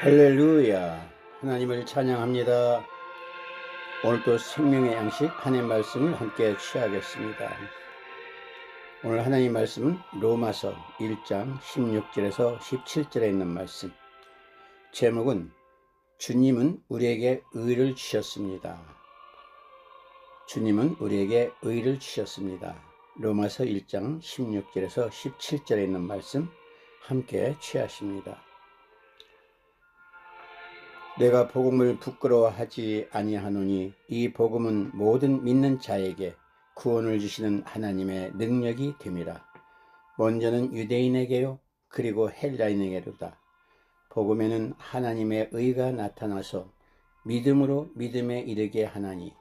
할렐루야. 하나님을 찬양합니다. 오늘도 생명의 양식 하나님의 말씀을 함께 취하겠습니다. 오늘 하나님의 말씀은 로마서 1장 16절에서 17절에 있는 말씀. 제목은 주님은 우리에게 의를 주셨습니다. 주님은 우리에게 의를 주셨습니다. 로마서 1장 16절에서 17절에 있는 말씀 함께 취하십니다. 내가 복음을 부끄러워하지 아니하노니 이 복음은 모든 믿는 자에게 구원을 주시는 하나님의 능력이 됨이라. 먼저는 유대인에게요 그리고 헬라인에게로다. 복음에는 하나님의 의가 나타나서 믿음으로 믿음에 이르게 하나니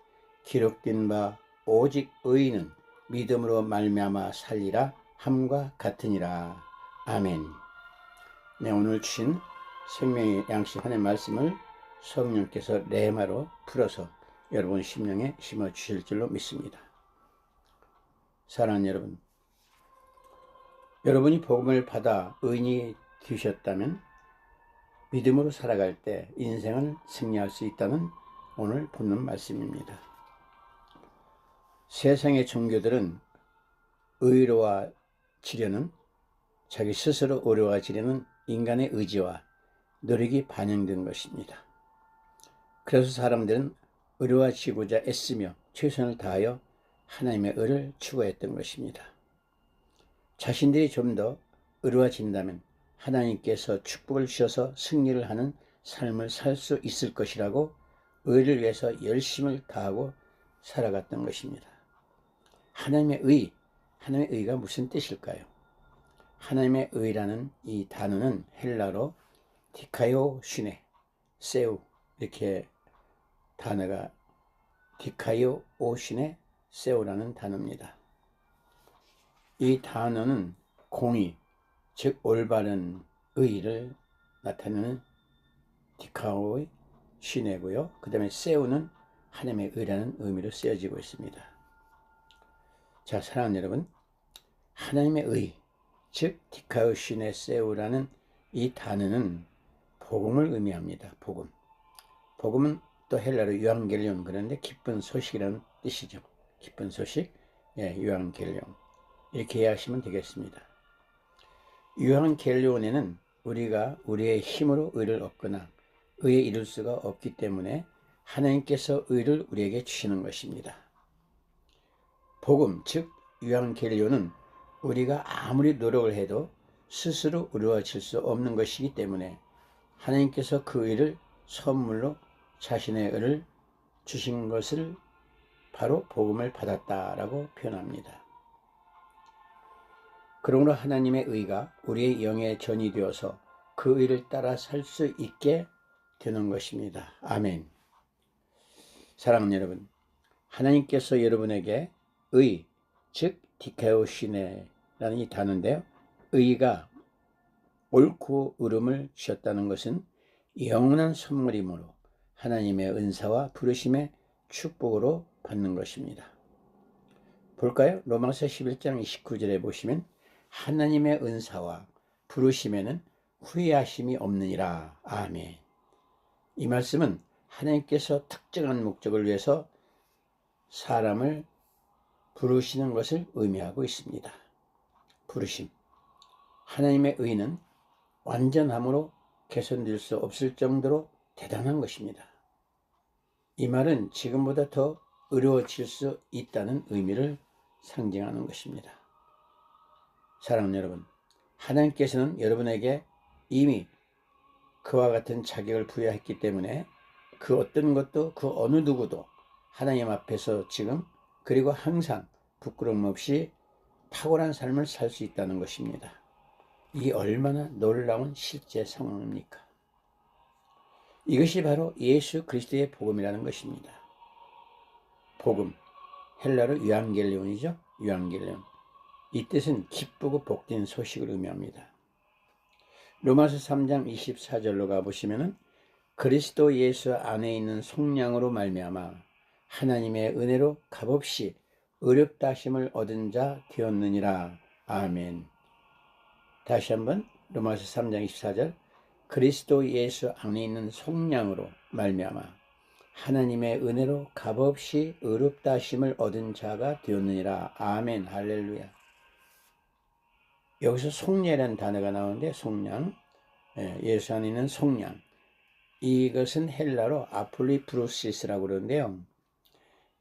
기록된 바 오직 의인은 믿음으로 말미암아 살리라 함과 같으니라. 아멘. 네, 오늘 주신 생명의 양식 하나님의 말씀을 성령께서 레마로 풀어서 여러분 심령에 심어 주실 줄로 믿습니다. 사랑하는 여러분, 여러분이 복음을 받아 의인이 되셨다면 믿음으로 살아갈 때 인생을 승리할 수 있다는 오늘 본문 말씀입니다. 세상의 종교들은 의로워지려는, 자기 스스로 의로워지려는 인간의 의지와 노력이 반영된 것입니다. 그래서 사람들은 의로워지고자 애쓰며 최선을 다하여 하나님의 의를 추구했던 것입니다. 자신들이 좀 더 의로워진다면 하나님께서 축복을 주셔서 승리를 하는 삶을 살 수 있을 것이라고 의를 위해서 열심을 다하고 살아갔던 것입니다. 하나님의 의가 무슨 뜻일까요? 하나님의 의라는 이 단어는 헬라로 디카이오시네, 세우, 이렇게 단어가 디카이오시네 세우라는 단어입니다. 이 단어는 공의, 즉 올바른 의를 나타내는 디카오의 시네고요. 그 다음에 세우는 하나님의 의라는 의미로 쓰여지고 있습니다. 자, 사랑하는 여러분, 하나님의 의, 즉 디카오시네 세우라는 이 단어는 복음을 의미합니다. 복음은 또 헬라로 유앙겔리온, 그런데 기쁜 소식이라는 뜻이죠. 기쁜 소식, 유앙겔리온, 이렇게 이해하시면 되겠습니다. 유앙겔리온에는 우리가 우리의 힘으로 의를 얻거나 의에 이룰 수가 없기 때문에 하나님께서 의를 우리에게 주시는 것입니다. 복음, 즉 유앙겔리온은 우리가 아무리 노력을 해도 스스로 의로워질 수 없는 것이기 때문에 하나님께서 그 의를 선물로 자신의 의를 주신 것을 바로 복음을 받았다라고 표현합니다. 그러므로 하나님의 의가 우리의 영에 전이 되어서 그 의를 따라 살 수 있게 되는 것입니다. 아멘. 사랑하는 여러분, 하나님께서 여러분에게 의, 즉 디카오시네라는 이 단어인데요, 의가 옳고 의름을 주셨다는 것은 영원한 선물이므로 하나님의 은사와 부르심의 축복으로 받는 것입니다. 볼까요? 로마서 11장 29절에 보시면 하나님의 은사와 부르심에는 후회하심이 없느니라. 아멘. 이 말씀은 하나님께서 특정한 목적을 위해서 사람을 부르시는 것을 의미하고 있습니다. 부르심. 하나님의 의는 완전함으로 개선될 수 없을 정도로 대단한 것입니다. 이 말은 지금보다 더 의로워질 수 있다는 의미를 상징하는 것입니다. 사랑하는 여러분, 하나님께서는 여러분에게 이미 그와 같은 자격을 부여했기 때문에 그 어떤 것도 그 어느 누구도 하나님 앞에서 지금 그리고 항상 부끄러움 없이 탁월한 삶을 살 수 있다는 것입니다. 이게 얼마나 놀라운 실제 상황입니까? 이것이 바로 예수 그리스도의 복음이라는 것입니다. 복음, 헬라로 유앙겔리온이죠. 유앙겔리온. 이 뜻은 기쁘고 복된 소식을 의미합니다. 로마서 3장 24절로 가보시면 그리스도 예수 안에 있는 속량으로 말미암아 하나님의 은혜로 값없이 의롭다 하심을 얻은 자 되었느니라. 아멘. 다시 한번 로마서 3장 24절, 그리스도 예수 안에 있는 속량으로 말미암아 하나님의 은혜로 값없이 의롭다 하심을 얻은 자가 되었느니라. 아멘. 할렐루야. 여기서 속량이라는 단어가 나오는데, 속량, 예수 안에 있는 속량, 이것은 헬라로 아폴리프로시스라고 그러는데요,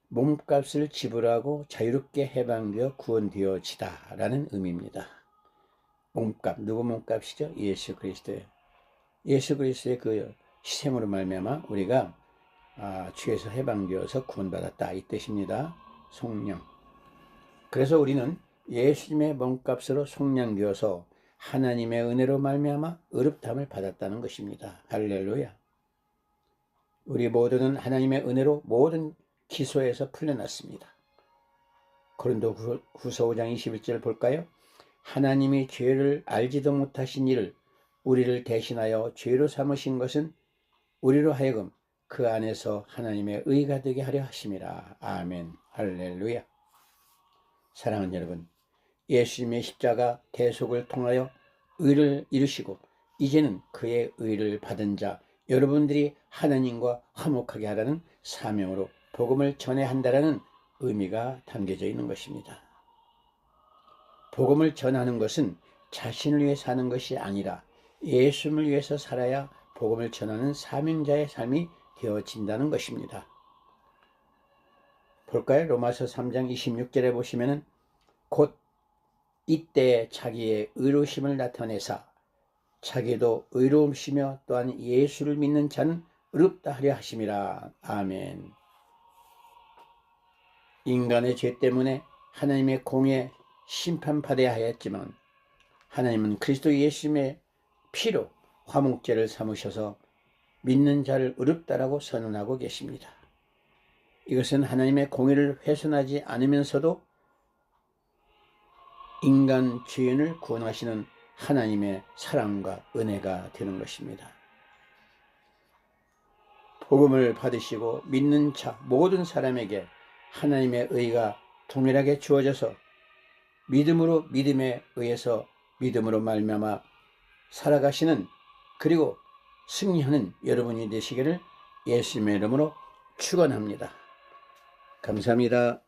몸값을 지불하고 자유롭게 해방되어 구원되어지다 라는 의미입니다. 몸값, 누구 몸값이죠? 예수 그리스도의. 예수 그리스도의 그 희생으로 말미암아 우리가 죄에서 해방되어서 구원받았다, 이 뜻입니다. 속량. 그래서 우리는 예수님의 몸값으로 속량되어서 하나님의 은혜로 말미암아 의롭다함을 받았다는 것입니다. 할렐루야. 우리 모두는 하나님의 은혜로 모든 기소에서 풀려났습니다. 고린도후서 5장 21절 볼까요? 하나님이 죄를 알지도 못하신 이를 우리를 대신하여 죄로 삼으신 것은 우리로 하여금 그 안에서 하나님의 의가 되게 하려 하심이라. 아멘. 할렐루야. 사랑하는 여러분, 예수님의 십자가 대속을 통하여 의를 이루시고 이제는 그의 의를 받은 자 여러분들이 하나님과 화목하게 하라는 사명으로 복음을 전해야 한다는 의미가 담겨져 있는 것입니다. 복음을 전하는 것은 자신을 위해 사는 것이 아니라 예수님을 위해서 살아야 복음을 전하는 사명자의 삶이 되어진다는 것입니다. 볼까요? 로마서 3장 26절에 보시면은 곧 이때 자기의 의로우심을 나타내사 자기도 의로우시며 또한 예수를 믿는 자는 의롭다 하려 하심이라. 아멘. 인간의 죄 때문에 하나님의 공에 심판받아야 하였지만 하나님은 그리스도 예수님의 피로 화목제를 삼으셔서 믿는 자를 의롭다라고 선언하고 계십니다. 이것은 하나님의 공의를 훼손하지 않으면서도 인간 죄인을 구원하시는 하나님의 사랑과 은혜가 되는 것입니다. 복음을 받으시고 믿는 자 모든 사람에게 하나님의 의가 동일하게 주어져서 믿음으로 믿음에 의해서 믿음으로 말미암아 살아가시는, 그리고 승리하는 여러분이 되시기를 예수님의 이름으로 축원합니다. 감사합니다.